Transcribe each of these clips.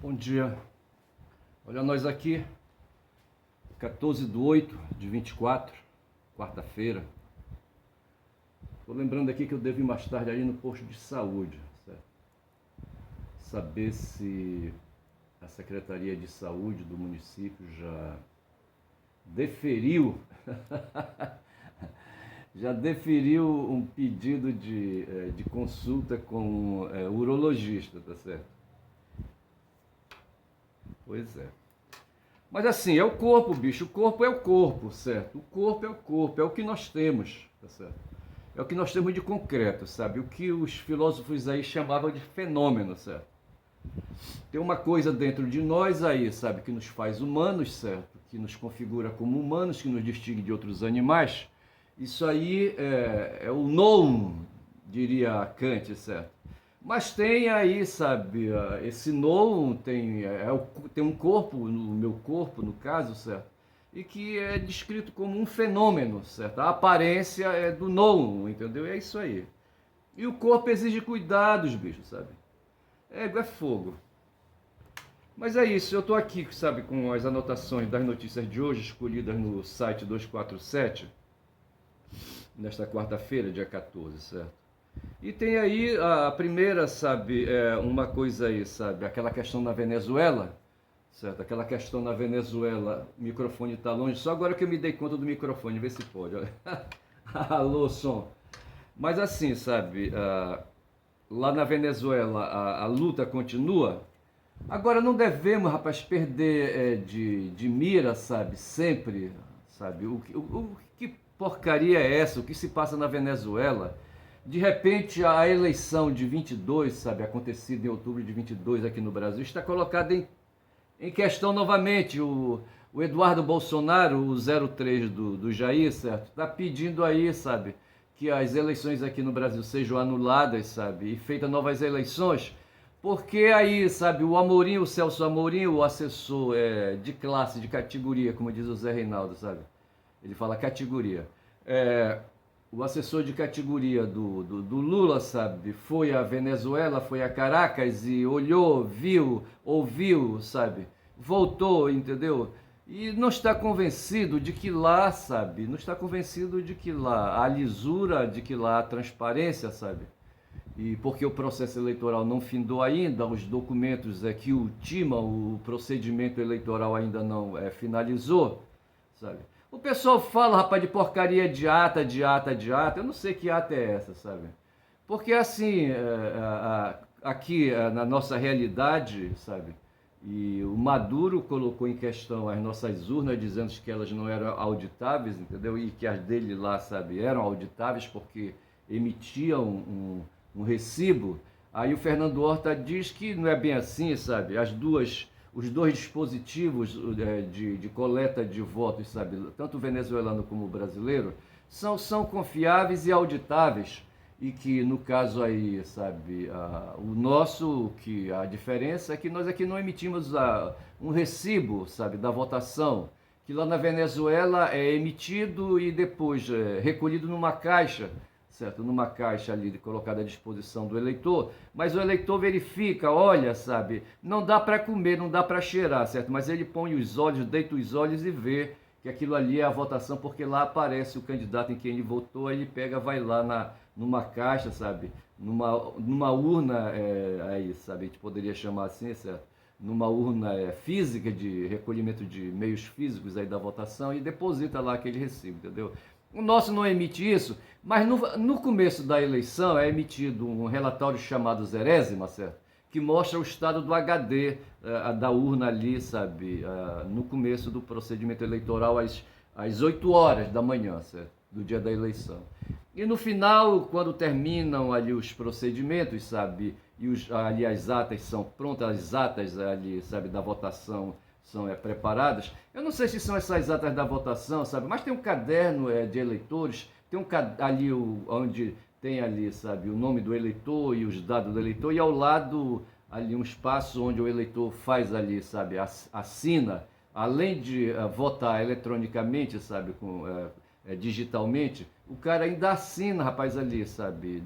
Bom dia, olha nós aqui, 14/8/24, quarta-feira. Estou lembrando aqui que eu devo ir mais tarde ali no posto de saúde, certo? Saber se a Secretaria de Saúde do município já deferiu, já deferiu um pedido de consulta com urologista, tá certo? Pois é. Mas assim, é o corpo, bicho. O corpo é o corpo, certo? O corpo é o corpo, é o que nós temos, tá certo? É o que nós temos de concreto, sabe? O que os filósofos aí chamavam de fenômeno, certo? Tem uma coisa dentro de nós aí, sabe? Que nos faz humanos, certo? Que nos configura como humanos, que nos distingue de outros animais. Isso aí é o non, diria Kant, certo? Mas tem aí, sabe, esse non tem um corpo, no meu corpo, no caso, certo? E que é descrito como um fenômeno, certo? A aparência é do non, entendeu? É isso aí. E o corpo exige cuidados, bicho, sabe? É fogo. Mas é isso, eu tô aqui, sabe, com as anotações das notícias de hoje, escolhidas no site 247, nesta quarta-feira, dia 14, certo? E tem aí a primeira, sabe, uma coisa aí, sabe, aquela questão na Venezuela, certo? Aquela questão na Venezuela, o microfone tá longe, só agora que eu me dei conta do microfone, vê se pode. Alô, som. Mas assim, sabe, lá na Venezuela a luta continua. Agora não devemos, rapaz, perder de mira, sabe, sempre, sabe, que porcaria é essa, o que se passa na Venezuela? De repente, a eleição de 22, sabe, acontecida em outubro de 22 aqui no Brasil, está colocada em questão novamente. O Eduardo Bolsonaro, o 03 do Jair, certo, está pedindo aí, sabe, que as eleições aqui no Brasil sejam anuladas, sabe, e feitas novas eleições, porque aí, sabe, o Amorim, o Celso Amorim, o assessor de classe, de categoria, como diz o Zé Reinaldo, sabe, ele fala categoria, o assessor de categoria do Lula, sabe, foi a Venezuela, foi a Caracas e olhou, viu, ouviu, sabe, voltou, entendeu? E não está convencido de que lá, sabe, não está convencido de que lá há lisura, de que lá há transparência, sabe? E porque o processo eleitoral não findou ainda, os documentos que ultimam o procedimento eleitoral ainda não finalizou, sabe? O pessoal fala, rapaz, de porcaria de ata, de ata, de ata. Eu não sei que ata é essa, sabe? Porque assim, aqui na nossa realidade, sabe? E o Maduro colocou em questão as nossas urnas, dizendo que elas não eram auditáveis, entendeu? E que as dele lá, sabe, eram auditáveis porque emitiam um recibo. Aí o Fernando Horta diz que não é bem assim, sabe? Os dois dispositivos de coleta de votos, sabe, tanto o venezuelano como o brasileiro, são confiáveis e auditáveis. E que no caso aí, sabe, o nosso, que a diferença é que nós aqui não emitimos um recibo, sabe, da votação, que lá na Venezuela é emitido e depois recolhido numa caixa, certo? Numa caixa ali colocada à disposição do eleitor, mas o eleitor verifica, olha, sabe, não dá para comer, não dá para cheirar, certo? Mas ele põe os olhos, deita os olhos e vê que aquilo ali é a votação, porque lá aparece o candidato em quem ele votou, aí ele pega, vai lá numa caixa, sabe, numa urna, aí, sabe, a gente poderia chamar assim, certo? Numa urna física de recolhimento de meios físicos aí da votação e deposita lá aquele recibo, entendeu? O nosso não emite isso, mas no começo da eleição é emitido um relatório chamado Zerésima, certo? Que mostra o estado do HD da urna ali, sabe? No começo do procedimento eleitoral, às 8 horas da manhã, certo? Do dia da eleição. E no final, quando terminam ali os procedimentos, sabe? E ali as atas são prontas, as atas ali, sabe, da votação são preparadas. Eu não sei se são essas atas da votação, sabe? Mas tem um caderno de eleitores, tem ali onde tem ali, sabe, o nome do eleitor e os dados do eleitor, e ao lado ali um espaço onde o eleitor faz ali, sabe, assina, além de votar eletronicamente, sabe, digitalmente, o cara ainda assina, rapaz, ali, sabe,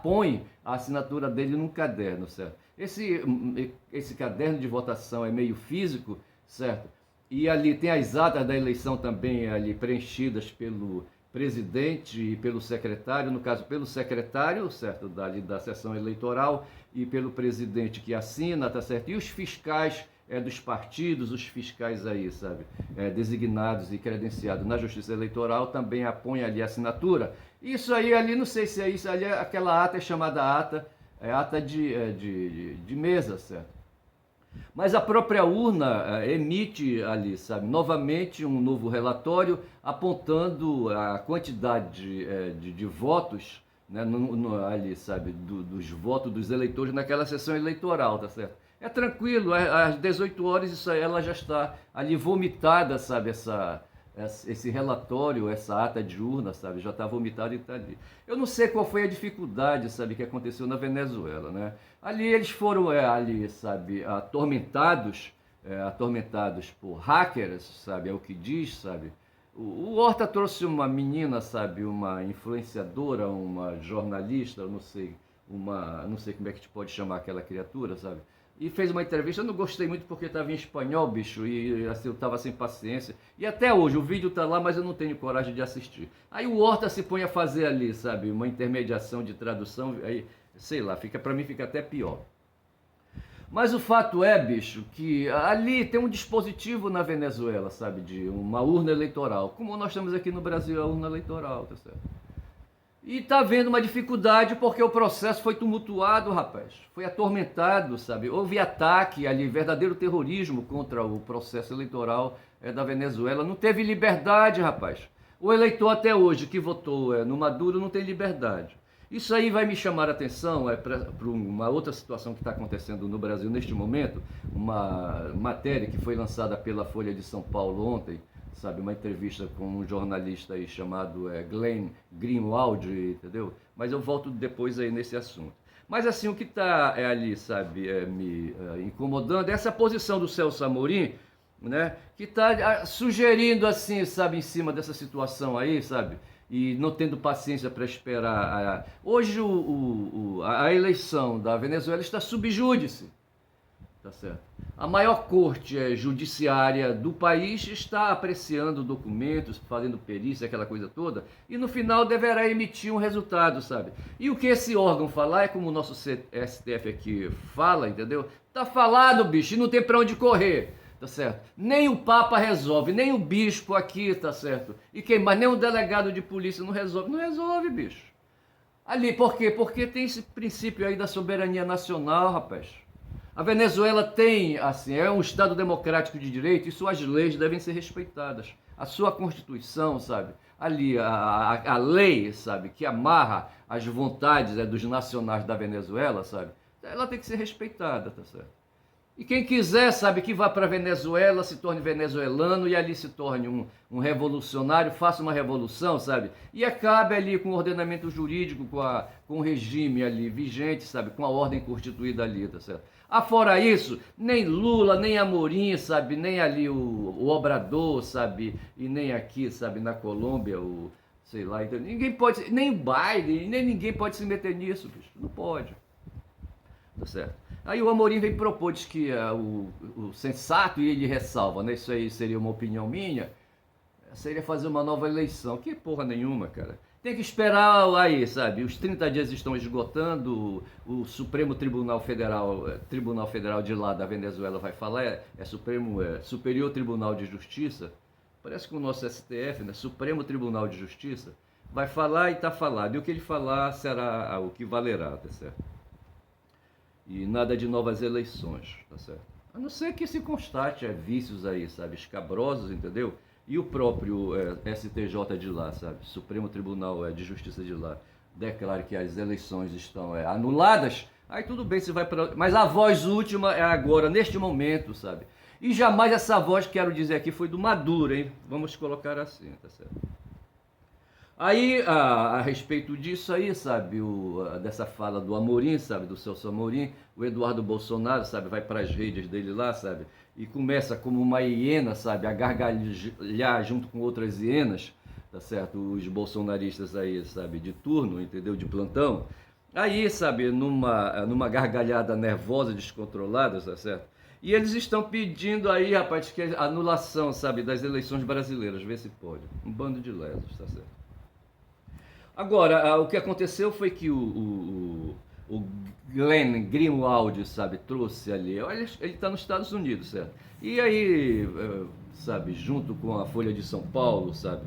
põe a assinatura dele num caderno, certo? Esse caderno de votação é meio físico, certo? E ali tem as atas da eleição também ali preenchidas pelo presidente e pelo secretário, no caso pelo secretário, certo, dali da sessão eleitoral, e pelo presidente que assina, tá certo? E os fiscais dos partidos, os fiscais aí, sabe, designados e credenciados na Justiça Eleitoral também apõem ali a assinatura. Isso aí ali, não sei se é isso, ali aquela ata é chamada ata de mesa, certo? Mas a própria urna emite ali, sabe, novamente um novo relatório apontando a quantidade de votos, né, ali, sabe, dos votos dos eleitores naquela sessão eleitoral, tá certo? É tranquilo, às 18 horas isso aí, ela já está ali vomitada, sabe, esse relatório, essa ata de urna, sabe, já está vomitada e está ali. Eu não sei qual foi a dificuldade, sabe, que aconteceu na Venezuela, né? Ali eles foram, ali, sabe, atormentados por hackers, sabe, é o que diz, sabe. O Horta trouxe uma menina, sabe, uma influenciadora, uma jornalista, não sei como é que te pode chamar aquela criatura, sabe, e fez uma entrevista. Eu não gostei muito porque estava em espanhol, bicho, e assim, eu estava sem paciência. E até hoje, o vídeo está lá, mas eu não tenho coragem de assistir. Aí o Horta se põe a fazer ali, sabe, uma intermediação de tradução, aí, sei lá, para mim fica até pior. Mas o fato é, bicho, que ali tem um dispositivo na Venezuela, sabe, de uma urna eleitoral, como nós temos aqui no Brasil a urna eleitoral, tá certo? E tá havendo uma dificuldade porque o processo foi tumultuado, rapaz. Foi atormentado, sabe? Houve ataque ali, verdadeiro terrorismo contra o processo eleitoral da Venezuela. Não teve liberdade, rapaz. O eleitor até hoje que votou no Maduro não tem liberdade. Isso aí vai me chamar a atenção para uma outra situação que está acontecendo no Brasil neste momento, uma matéria que foi lançada pela Folha de São Paulo ontem, sabe, uma entrevista com um jornalista aí chamado Glenn Greenwald, entendeu? Mas eu volto depois aí nesse assunto. Mas assim, o que está ali, sabe, me incomodando é essa posição do Celso Amorim, né, que está sugerindo assim, sabe, em cima dessa situação aí, sabe, e não tendo paciência para esperar. Hoje a eleição da Venezuela está sub júdice, tá certo? A maior corte judiciária do país está apreciando documentos, fazendo perícia, aquela coisa toda, e no final deverá emitir um resultado, sabe? E o que esse órgão falar é como o nosso STF aqui fala, entendeu? Tá falado, bicho, e não tem para onde correr. Tá certo? Nem o Papa resolve, nem o bispo aqui, tá certo? E quem mais? Nem o delegado de polícia não resolve. Não resolve, bicho. Ali, por quê? Porque tem esse princípio aí da soberania nacional, rapaz. A Venezuela tem, assim, é um Estado democrático de direito e suas leis devem ser respeitadas. A sua Constituição, sabe? Ali, a lei, sabe? Que amarra as vontades dos nacionais da Venezuela, sabe? Ela tem que ser respeitada, tá certo? E quem quiser, sabe, que vá para a Venezuela, se torne venezuelano e ali se torne um revolucionário, faça uma revolução, sabe? E acabe ali com o ordenamento jurídico, com o regime ali vigente, sabe? Com a ordem constituída ali, tá certo? Afora isso, nem Lula, nem Amorim, sabe? Nem ali o Obrador, sabe? E nem aqui, sabe, na Colômbia, sei lá, então, ninguém pode, nem o Biden, nem ninguém pode se meter nisso, bicho. Não pode. Tá certo? Aí o Amorim vem propor, diz que o sensato, e ele ressalva, né? Isso aí seria uma opinião minha, seria fazer uma nova eleição. Que porra nenhuma, cara. Tem que esperar aí, sabe? Os 30 dias estão esgotando, o Supremo Tribunal Federal de lá da Venezuela vai falar, Superior Tribunal de Justiça, parece que o nosso STF, né? Supremo Tribunal de Justiça, vai falar e tá falado. E o que ele falar será o que valerá, tá certo? E nada de novas eleições, tá certo? A não ser que se constate vícios aí, sabe, escabrosos, entendeu? E o próprio STJ de lá, sabe, Supremo Tribunal de Justiça de lá, declare que as eleições estão anuladas, aí tudo bem, você vai para... Mas a voz última é agora, neste momento, sabe? E jamais essa voz, quero dizer aqui, foi do Maduro, hein? Vamos colocar assim, tá certo? Aí, a respeito disso aí, sabe, dessa fala do Amorim, sabe, do Celso Amorim, o Eduardo Bolsonaro, sabe, vai para as redes dele lá, sabe, e começa como uma hiena, sabe, a gargalhar junto com outras hienas, tá certo, os bolsonaristas aí, sabe, de turno, entendeu, de plantão, Aí, sabe, numa gargalhada nervosa, descontrolada, tá certo? E eles estão pedindo aí, rapaz, que a anulação, sabe, das eleições brasileiras, vê se pode. Um bando de lesos, tá certo? Agora, o que aconteceu foi que o Glenn Greenwald, sabe, trouxe ali. Olha, ele está nos Estados Unidos, certo? E aí, sabe, junto com a Folha de São Paulo, sabe?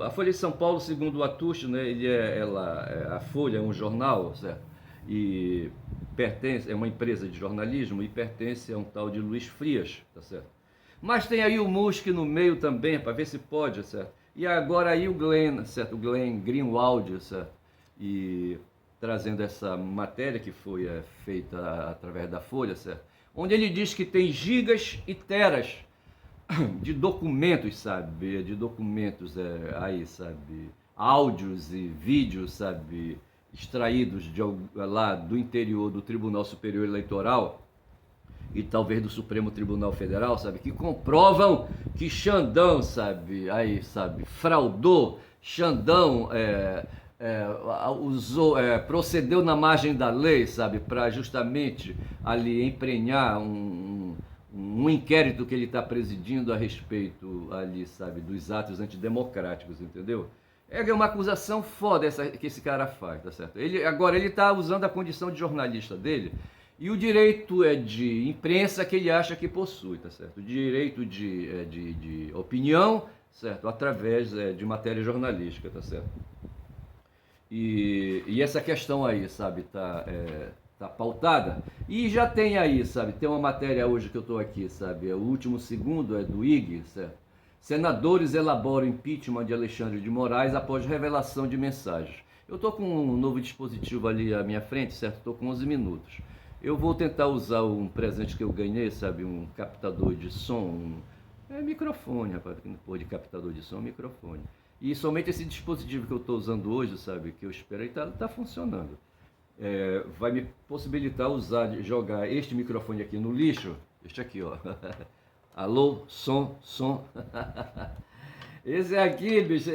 A Folha de São Paulo, segundo o Atucho, né, a Folha é um jornal, certo? E é uma empresa de jornalismo e pertence a um tal de Luiz Frias, tá certo? Mas tem aí o Musk no meio também, para ver se pode, certo? E agora aí o Glenn, certo? O Glenn Greenwald, certo? E trazendo essa matéria que foi feita através da Folha, certo? Onde ele diz que tem gigas e teras de documentos, sabe? De documentos aí, sabe? Áudios e vídeos, sabe? Extraídos lá do interior do Tribunal Superior Eleitoral e talvez do Supremo Tribunal Federal, sabe, que comprovam que Xandão, sabe, aí, sabe, fraudou, Xandão procedeu na margem da lei, sabe, para justamente ali emprenhar um inquérito que ele está presidindo a respeito ali, sabe, dos atos antidemocráticos, entendeu? É uma acusação foda que esse cara faz, tá certo? Agora ele está usando a condição de jornalista dele e o direito de imprensa que ele acha que possui, tá certo? O direito de opinião, certo? Através de matéria jornalística, tá certo? E essa questão aí, sabe, tá pautada. E já tem aí, sabe, tem uma matéria hoje que eu estou aqui, sabe, o último segundo é do IG, certo? Senadores elaboram impeachment de Alexandre de Moraes após revelação de mensagens. Eu estou com um novo dispositivo ali à minha frente, certo? Estou com 11 minutos. Eu vou tentar usar um presente que eu ganhei, sabe? Um captador de som, microfone, rapaz, que não pôr de captador de som, microfone. E somente esse dispositivo que eu estou usando hoje, sabe? Que eu espero aí tá funcionando. Vai me possibilitar jogar este microfone aqui no lixo. Este aqui, ó. Alô, som. Esse aqui, bicho,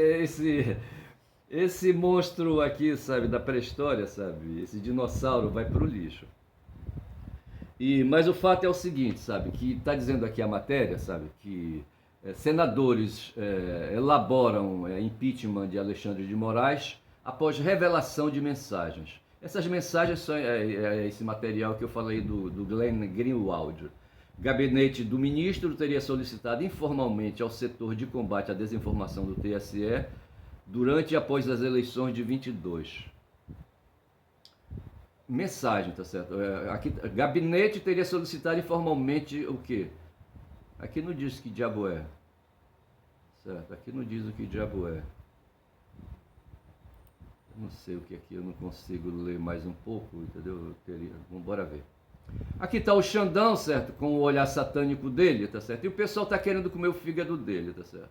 esse monstro aqui, sabe, da pré-história, sabe? Esse dinossauro vai pro lixo. Mas o fato é o seguinte, sabe, que está dizendo aqui a matéria, sabe, que senadores elaboram impeachment de Alexandre de Moraes após revelação de mensagens. Essas mensagens são esse material que eu falei do Glenn Greenwald. Gabinete do ministro teria solicitado informalmente ao setor de combate à desinformação do TSE durante e após as eleições de 22. Mensagem, tá certo? Aqui, gabinete teria solicitado informalmente o quê? Aqui não diz que diabo é. Certo? Aqui não diz o que diabo é. Eu não sei o que aqui, eu não consigo ler mais um pouco, entendeu? Vamos embora ver. Aqui está o Xandão, certo? Com o olhar satânico dele, tá certo? E o pessoal está querendo comer o fígado dele, tá certo?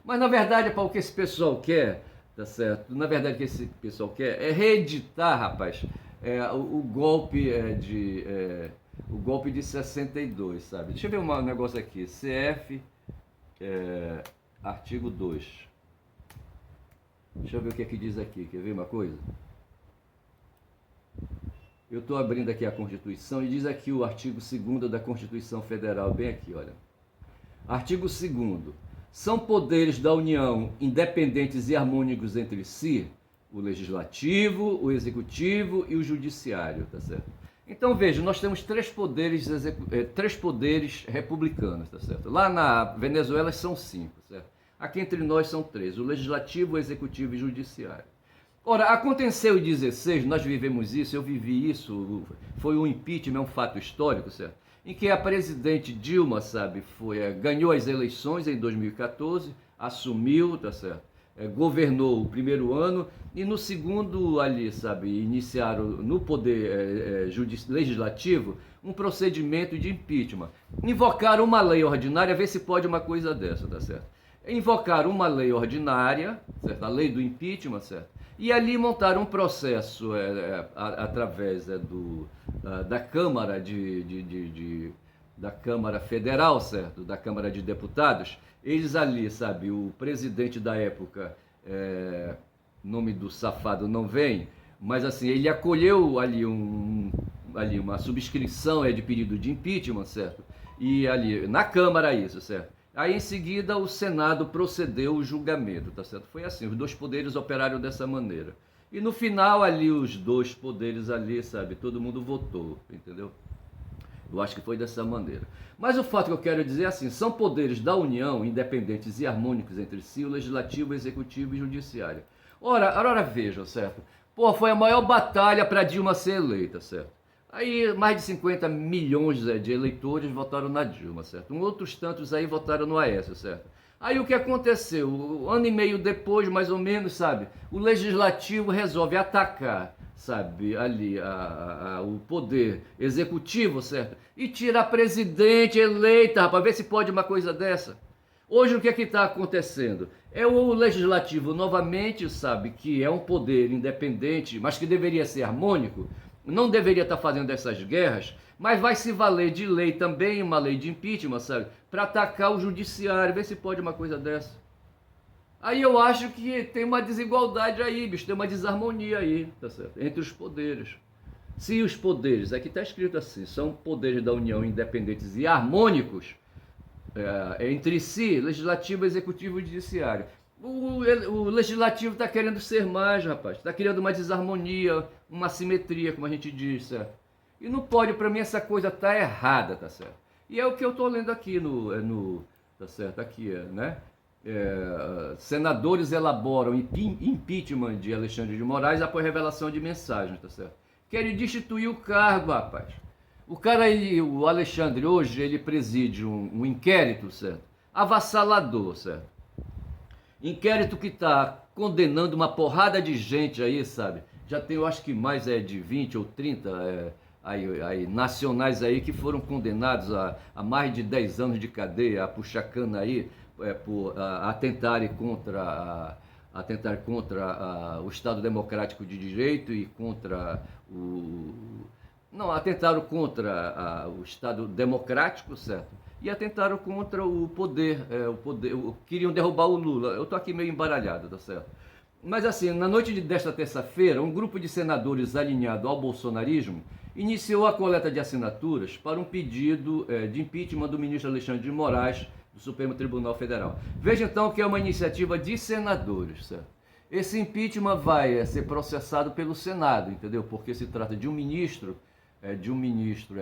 Mas na verdade, para o que esse pessoal quer, tá certo? Na verdade, o que esse pessoal quer é reeditar, rapaz, o golpe o golpe de 62, sabe? Deixa eu ver um negócio aqui. CF, artigo 2. Deixa eu ver o que é que diz aqui. Quer ver uma coisa? Eu estou abrindo aqui a Constituição e diz aqui o artigo 2º da Constituição Federal, bem aqui, olha. Artigo 2º. São poderes da União independentes e harmônicos entre si, o Legislativo, o Executivo e o Judiciário, tá certo? Então, veja, nós temos três poderes republicanos, tá certo? Lá na Venezuela são 5, certo? Aqui entre nós são 3, o Legislativo, o Executivo e o Judiciário. Ora, aconteceu em 16, nós vivemos isso, eu vivi isso, foi um impeachment, é um fato histórico, certo? Em que a presidente Dilma, sabe, ganhou as eleições em 2014, assumiu, tá certo? Governou o primeiro ano e no segundo ali, sabe, iniciaram no poder legislativo um procedimento de impeachment. Invocaram uma lei ordinária, ver se pode uma coisa dessa, tá certo? Invocaram uma lei ordinária, certo? A lei do impeachment, certo? E ali montaram um processo através da Câmara da Câmara Federal, certo? Da Câmara de Deputados. Eles ali, sabe, o presidente da época, nome do safado não vem, Mas assim, ele acolheu ali uma subscrição de pedido de impeachment, certo? E ali, na Câmara isso, certo? Aí em seguida o Senado procedeu o julgamento, tá certo? Foi assim, os dois poderes operaram dessa maneira. E no final ali, os dois poderes ali, sabe, todo mundo votou, entendeu? Eu acho que foi dessa maneira. Mas o fato que eu quero dizer é assim, são poderes da União, independentes e harmônicos entre si, o Legislativo, o Executivo e o Judiciário. Ora vejam, certo? Pô, foi a maior batalha para Dilma ser eleita, certo? Aí mais de 50 milhões de eleitores votaram na Dilma, certo? Outros tantos aí votaram no Aécio, certo? Aí o que aconteceu? Um ano e meio depois, mais ou menos, sabe? O Legislativo resolve atacar, sabe, ali o poder executivo, certo? E tira a presidente eleita, rapaz, vê se pode uma coisa dessa. Hoje o que é que está acontecendo? É o legislativo novamente, sabe, que é um poder independente, mas que deveria ser harmônico, não deveria estar fazendo essas guerras, mas vai se valer de lei também, uma lei de impeachment, sabe, para atacar o judiciário, ver se pode uma coisa dessa. Aí eu acho que tem uma desigualdade aí, bicho, tem uma desarmonia aí, tá certo? Entre os poderes. Se os poderes, aqui está escrito assim, são poderes da União independentes e harmônicos, entre si, legislativo, executivo e judiciário. O legislativo está querendo ser mais, rapaz. Está criando uma desarmonia, uma assimetria, como a gente diz, certo? E não pode, para mim, essa coisa tá errada, tá certo? E é o que eu estou lendo aqui tá certo? Aqui, né? Senadores elaboram impeachment de Alexandre de Moraes após revelação de mensagens, tá certo? Querem destituir o cargo, rapaz. O cara aí, o Alexandre, hoje, ele preside um inquérito, certo? Avassalador, certo? Inquérito que está condenando uma porrada de gente aí, sabe? Já tem, eu acho que mais de 20 ou 30 nacionais aí que foram condenados a mais de 10 anos de cadeia, a puxar cana aí, por atentarem contra o Estado Democrático de Direito e contra não, atentaram contra o Estado Democrático, certo? E atentaram contra o poder, queriam derrubar o Lula. Eu tô aqui meio embaralhado, tá certo? Mas assim, na noite desta terça-feira, um grupo de senadores alinhado ao bolsonarismo iniciou a coleta de assinaturas para um pedido de impeachment do ministro Alexandre de Moraes, do Supremo Tribunal Federal. Veja então que é uma iniciativa de senadores, certo? Esse impeachment vai ser processado pelo Senado, entendeu? Porque se trata de um ministro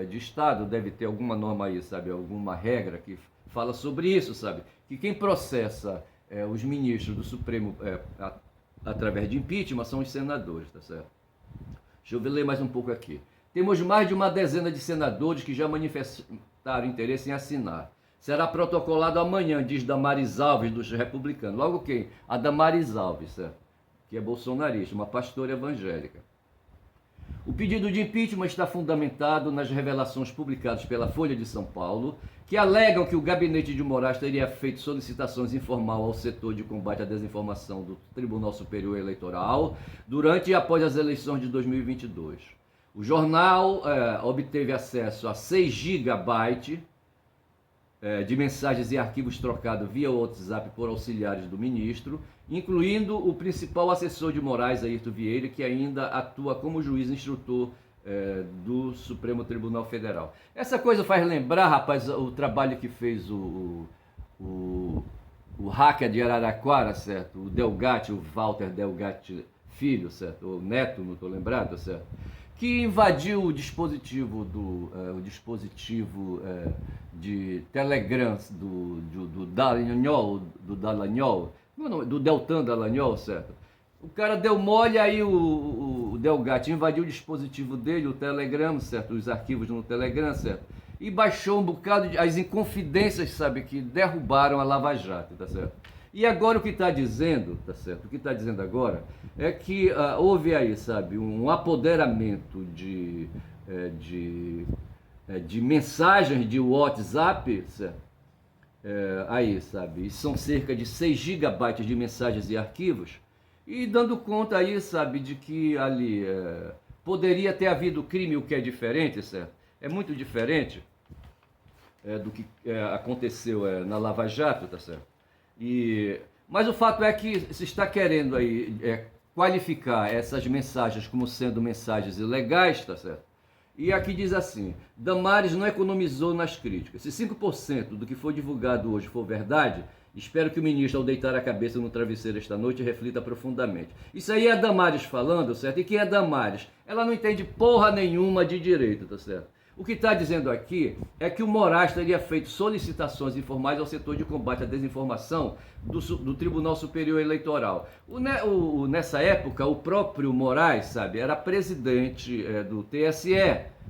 de Estado, deve ter alguma norma aí, sabe? Alguma regra que fala sobre isso, sabe? Que quem processa os ministros do Supremo através de impeachment são os senadores, tá certo? Deixa eu ler mais um pouco aqui. Temos mais de uma dezena de senadores que já manifestaram interesse em assinar. Será protocolado amanhã, diz Damares Alves, dos republicanos. Logo quem? A Damares Alves, certo? Que é bolsonarista, uma pastora evangélica. O pedido de impeachment está fundamentado nas revelações publicadas pela Folha de São Paulo, que alegam que o gabinete de Moraes teria feito solicitações informais ao setor de combate à desinformação do Tribunal Superior Eleitoral durante e após as eleições de 2022. O jornal obteve acesso a 6 GB de mensagens e arquivos trocados via WhatsApp por auxiliares do ministro, incluindo o principal assessor de Moraes, Ayrton Vieira, que ainda atua como juiz instrutor do Supremo Tribunal Federal. Essa coisa faz lembrar, rapaz, o trabalho que fez o hacker de Araraquara, certo? O Delgatti, o Walter Delgatti Filho, certo? O neto, não estou lembrado, certo? Que invadiu o dispositivo de Telegram do Dallagnol, do Deltan Dallagnol, certo? O cara deu mole, aí o Delgatti invadiu o dispositivo dele, o Telegram, certo? Os arquivos no Telegram, certo? E baixou um bocado as inconfidências, sabe, que derrubaram a Lava Jato, tá certo? E agora o que está dizendo, tá certo? O que está dizendo agora é que houve aí, sabe, um apoderamento de mensagens de WhatsApp, certo? Aí, sabe, são cerca de 6 gigabytes de mensagens e arquivos, e dando conta aí, sabe, de que ali poderia ter havido crime, o que é diferente, certo? É muito diferente do que aconteceu na Lava Jato, tá certo? Mas o fato é que se está querendo aí qualificar essas mensagens como sendo mensagens ilegais, tá certo? E aqui diz assim: Damares não economizou nas críticas. Se 5% do que foi divulgado hoje for verdade, espero que o ministro, ao deitar a cabeça no travesseiro esta noite, reflita profundamente. Isso aí é a Damares falando, certo? E quem é Damares? Ela não entende porra nenhuma de direito, tá certo? O que está dizendo aqui é que o Moraes teria feito solicitações informais ao setor de combate à desinformação do Tribunal Superior Eleitoral. Nessa época, o próprio Moraes, sabe, era presidente do TSE,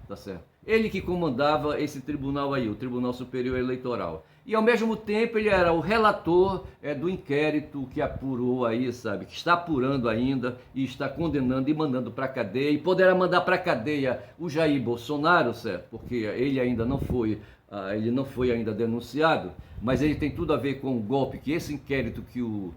tá certo? Ele que comandava esse tribunal aí, o Tribunal Superior Eleitoral. E ao mesmo tempo ele era o relator do inquérito que apurou aí, sabe, que está apurando ainda e está condenando e mandando para a cadeia, e poderá mandar para a cadeia o Jair Bolsonaro, certo? Porque ele ainda não foi, ainda denunciado, mas ele tem tudo a ver com o golpe que esse inquérito que o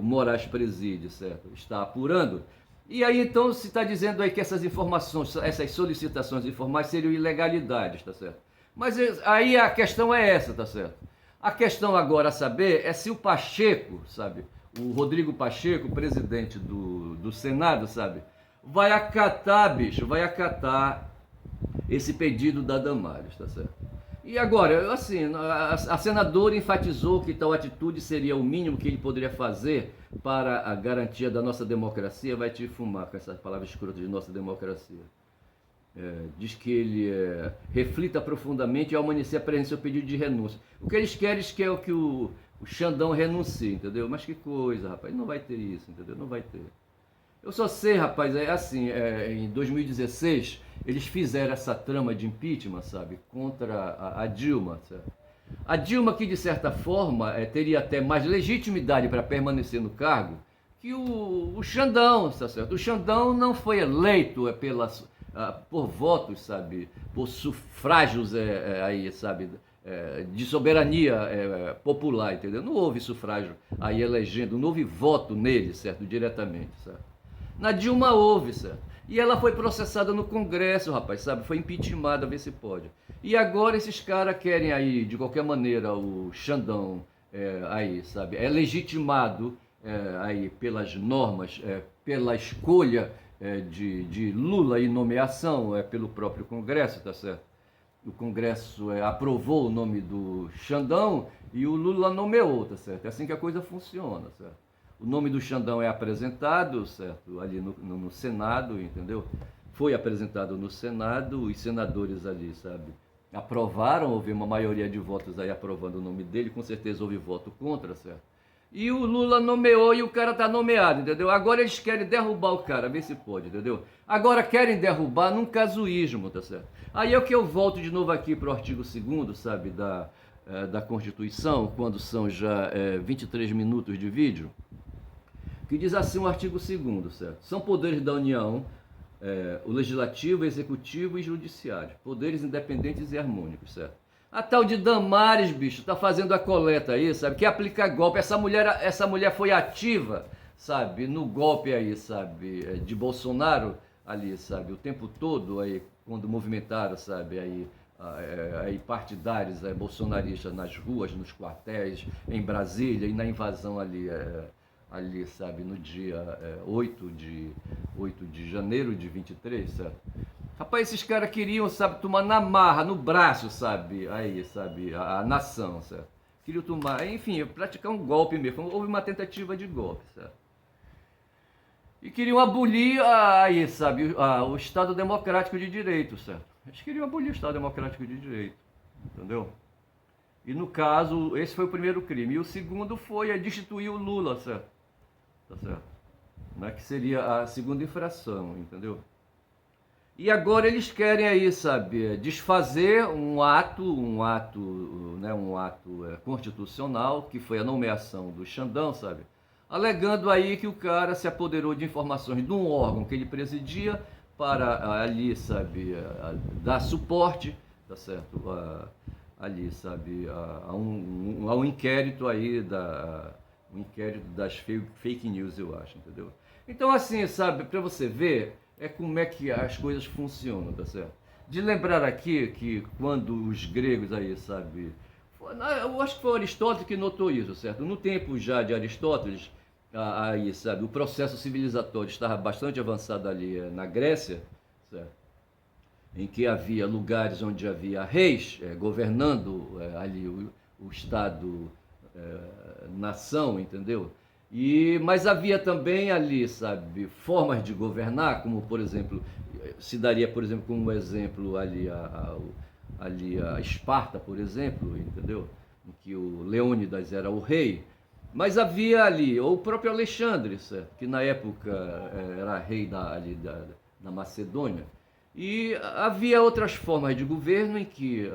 Moraes preside, certo? Está apurando. E aí então se está dizendo aí que essas informações, essas solicitações informais seriam ilegalidades, tá certo? Mas aí a questão é essa, tá certo? A questão agora a saber é se o Pacheco, sabe, o Rodrigo Pacheco, presidente do Senado, sabe, vai acatar, bicho, vai acatar esse pedido da Damares, tá certo? E agora, assim, a senadora enfatizou que tal atitude seria o mínimo que ele poderia fazer para a garantia da nossa democracia. Vai te fumar com essas palavras escrotas de nossa democracia. Diz que ele reflita profundamente e ao amanhecer apresente seu pedido de renúncia. O que eles querem é que o Xandão renuncie, entendeu? Mas que coisa, rapaz, não vai ter isso, entendeu? Não vai ter. Eu só sei, rapaz, assim, em 2016, eles fizeram essa trama de impeachment, sabe, contra a Dilma, sabe? A Dilma, que de certa forma teria até mais legitimidade para permanecer no cargo que o Xandão, tá certo? O Xandão não foi eleito por votos, sabe, por sufrágios aí, sabe, de soberania popular, entendeu? Não houve sufrágio aí elegendo, não houve voto nele, certo, diretamente, certo? Na Dilma houve, certo? E ela foi processada no Congresso, rapaz, sabe? Foi impeachmentada, a ver se pode. E agora esses caras querem aí, de qualquer maneira, o Xandão aí, sabe? É legitimado aí pelas normas, pela escolha de Lula e nomeação pelo próprio Congresso, tá certo? O Congresso aprovou o nome do Xandão e o Lula nomeou, tá certo? É assim que a coisa funciona, certo? O nome do Xandão é apresentado, certo? Ali no Senado, entendeu? Foi apresentado no Senado, os senadores ali, sabe? Aprovaram, houve uma maioria de votos aí aprovando o nome dele, com certeza houve voto contra, certo? E o Lula nomeou e o cara tá nomeado, entendeu? Agora eles querem derrubar o cara, vê se pode, entendeu? Agora querem derrubar num casuísmo, tá certo? Aí é o que eu volto de novo aqui pro artigo 2º, sabe, da Constituição, quando são já 23 minutos de vídeo, que diz assim o artigo 2º, certo? São poderes da União, o Legislativo, o Executivo e o Judiciário, poderes independentes e harmônicos, certo? A tal de Damares, bicho, tá fazendo a coleta aí, sabe? Que aplica golpe. Essa mulher foi ativa, sabe? No golpe aí, sabe? De Bolsonaro ali, sabe? O tempo todo aí, quando movimentaram, sabe? Aí partidários bolsonaristas nas ruas, nos quartéis, em Brasília e na invasão ali, sabe, no dia 8 de janeiro de 23, sabe? Rapaz, esses caras queriam, sabe, tomar na marra, no braço, sabe, aí, sabe, a nação, sabe? Queriam tomar, enfim, praticar um golpe mesmo, houve uma tentativa de golpe, sabe? E queriam abolir, aí, sabe, o Estado Democrático de Direito, certo? Eles queriam abolir o Estado Democrático de Direito, entendeu? E no caso, esse foi o primeiro crime. E o segundo foi destituir o Lula, certo? Tá certo? Né? Que seria a segunda infração, entendeu? E agora eles querem aí, sabe, desfazer um ato constitucional, que foi a nomeação do Xandão, sabe? Alegando aí que o cara se apoderou de informações de um órgão que ele presidia para ali, sabe, dar suporte, tá certo? Ali, sabe, a um inquérito aí um inquérito das fake news, eu acho, entendeu? Então, assim, sabe, para você ver como é que as coisas funcionam, tá certo? De lembrar aqui que quando os gregos aí, sabe, eu acho que foi Aristóteles que notou isso, certo? No tempo já de Aristóteles, aí, sabe, o processo civilizatório estava bastante avançado ali na Grécia, certo? Em que havia lugares onde havia reis governando ali o Estado, nação, entendeu? Mas havia também ali, sabe, formas de governar, como por exemplo, se daria, por exemplo, como exemplo ali a Esparta, por exemplo, entendeu? Em que o Leônidas era o rei. Mas havia ali, ou o próprio Alexandre, certo? Que na época era rei da Macedônia. E havia outras formas de governo em que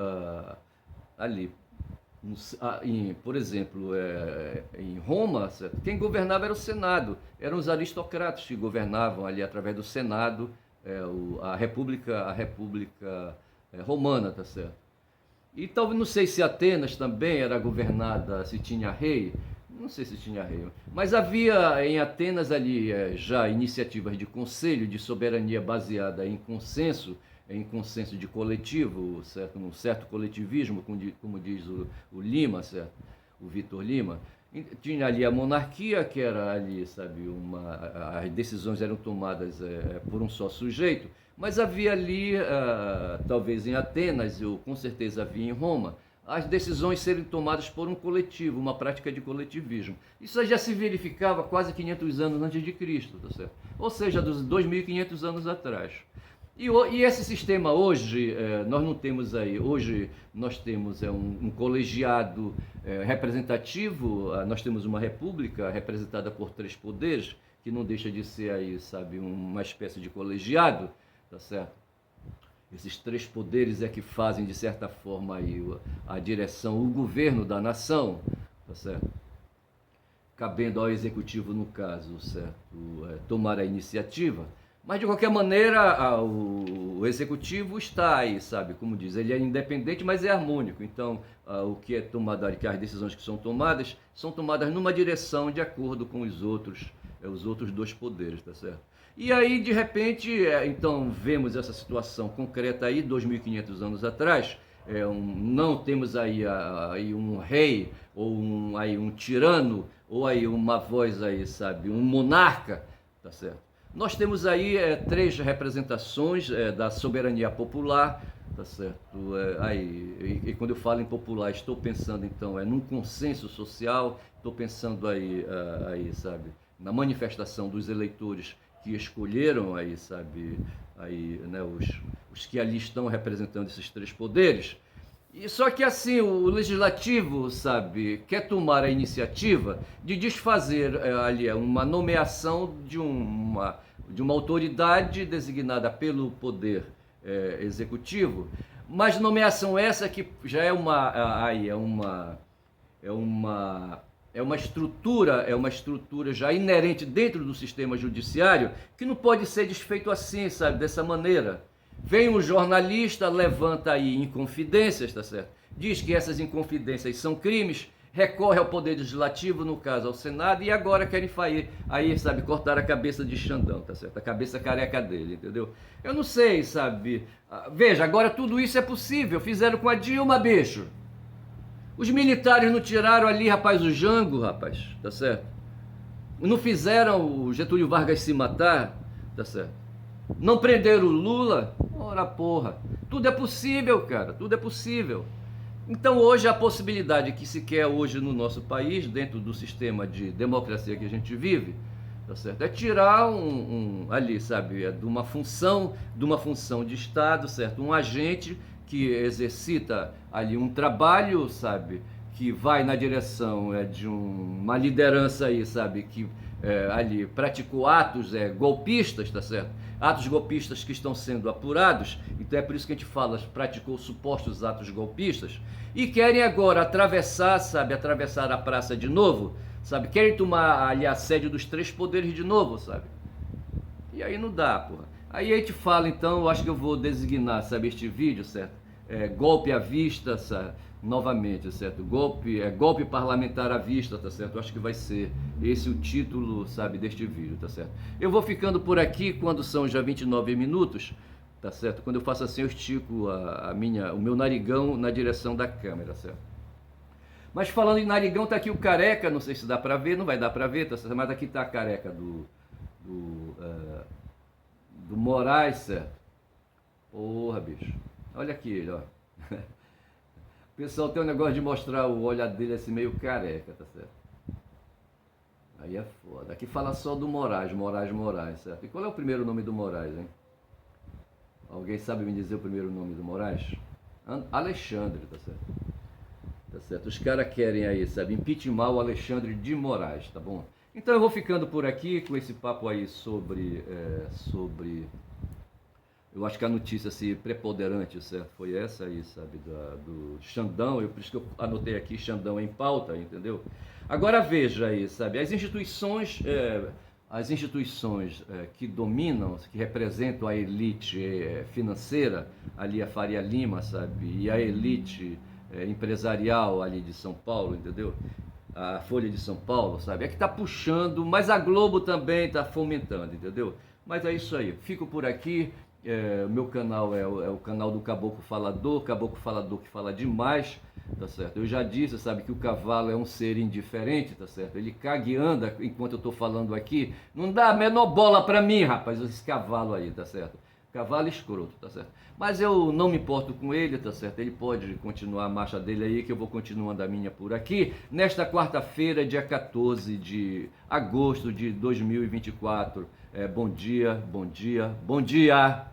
ali, por exemplo, em Roma, certo? Quem governava era o Senado, eram os aristocratas que governavam ali através do Senado, a República Romana, tá certo? E talvez, não sei se Atenas também era governada, se tinha rei, não sei se tinha rei, mas havia em Atenas ali já iniciativas de conselho, de soberania baseada em consenso de coletivo, certo? Um certo coletivismo, como diz o Lima, certo? O Vitor Lima. Tinha ali a monarquia, que era ali, sabe, as decisões eram tomadas por um só sujeito, mas havia ali, talvez em Atenas, ou com certeza havia em Roma, as decisões serem tomadas por um coletivo, uma prática de coletivismo. Isso já se verificava quase 500 anos antes de Cristo, tá certo? Ou seja, dos 2.500 anos atrás. E esse sistema hoje, nós não temos aí, hoje nós temos um colegiado representativo, nós temos uma república representada por 3 poderes, que não deixa de ser aí, sabe, uma espécie de colegiado, tá certo? Esses 3 poderes é que fazem, de certa forma, aí, a direção, o governo da nação, tá certo? Cabendo ao executivo, no caso, certo? Tomar a iniciativa. Mas, de qualquer maneira, o executivo está aí, sabe? Como diz, ele é independente, mas é harmônico. Então, o que é tomado, que as decisões que são tomadas numa direção de acordo com os outros 2 poderes, tá certo? E aí, de repente, então, vemos essa situação concreta aí, 2.500 anos atrás, não temos aí um rei, ou um tirano, ou aí uma voz aí, sabe? Um monarca, tá certo? Nós temos aí 3 representações da soberania popular, tá certo? E quando eu falo em popular, estou pensando então num consenso social, estou pensando aí, sabe, na manifestação dos eleitores que escolheram aí, sabe, aí, né, os que ali estão representando esses 3 poderes. E só que assim, o legislativo, sabe, quer tomar a iniciativa de desfazer ali uma nomeação de uma autoridade designada pelo poder executivo, mas nomeação essa que já é uma estrutura já inerente dentro do sistema judiciário que não pode ser desfeito assim, sabe, dessa maneira. Vem um jornalista, levanta aí inconfidências, tá certo? Diz que essas inconfidências são crimes, recorre ao Poder Legislativo, no caso ao Senado, e agora querem aí, sabe, cortar a cabeça de Xandão, tá certo? A cabeça careca dele, entendeu? Eu não sei, sabe? Veja, agora tudo isso é possível, fizeram com a Dilma, bicho. Os militares não tiraram ali, rapaz, o Jango, rapaz, tá certo? Não fizeram o Getúlio Vargas se matar, tá certo? Não prenderam o Lula? Ora porra, tudo é possível, cara, tudo é possível. Então hoje a possibilidade que se quer hoje no nosso país, dentro do sistema de democracia que a gente vive, tá certo? É tirar ali, sabe, de uma função de Estado, certo? Um agente que exercita ali um trabalho, sabe, que vai na direção de uma liderança aí, sabe, que ali praticou atos golpistas, tá certo? Atos golpistas que estão sendo apurados, então é por isso que a gente fala, praticou supostos atos golpistas, e querem agora atravessar a praça de novo, sabe? Querem tomar ali a sede dos 3 poderes de novo, sabe? E aí não dá, porra. Aí a gente fala, então, eu acho que eu vou designar, sabe, este vídeo, certo? Golpe à vista, sabe? Novamente, certo? Golpe parlamentar à vista, tá certo? Eu acho que vai ser esse o título, sabe, deste vídeo, tá certo? Eu vou ficando por aqui quando são já 29 minutos, tá certo? Quando eu faço assim, eu estico o meu narigão na direção da câmera, certo? Mas falando em narigão, tá aqui o careca, não sei se dá pra ver, não vai dar pra ver, tá certo? Mas aqui tá a careca do, eh, do Moraes, certo? Porra, bicho. Olha aqui ele, ó. O pessoal tem um negócio de mostrar o olhar dele assim meio careca, tá certo? Aí é foda. Aqui fala só do Moraes, certo? E qual é o primeiro nome do Moraes, hein? Alguém sabe me dizer o primeiro nome do Moraes? Alexandre, tá certo? Tá certo? Os caras querem aí, sabe? Impeachment o Alexandre de Moraes, tá bom? Então eu vou ficando por aqui com esse papo aí sobre eu acho que a notícia assim, preponderante, certo? Foi essa aí, sabe? Do Xandão, por isso que eu anotei aqui Xandão em pauta, entendeu? Agora veja aí, sabe? As instituições que dominam, que representam a elite financeira, ali a Faria Lima, sabe? E a elite empresarial ali de São Paulo, entendeu? A Folha de São Paulo, sabe? É que tá puxando, mas a Globo também tá fomentando, entendeu? Mas é isso aí. Fico por aqui. O meu canal é o canal do Caboclo Falador que fala demais, tá certo? Eu já disse, sabe, que o cavalo é um ser indiferente, tá certo? Ele caga e anda enquanto eu tô falando aqui, não dá a menor bola pra mim, rapaz, esse cavalo aí, tá certo? Cavalo escroto, tá certo? Mas eu não me importo com ele, tá certo? Ele pode continuar a marcha dele aí, que eu vou continuando a minha por aqui. Nesta quarta-feira, dia 14 de agosto de 2024. Bom dia, bom dia, bom dia!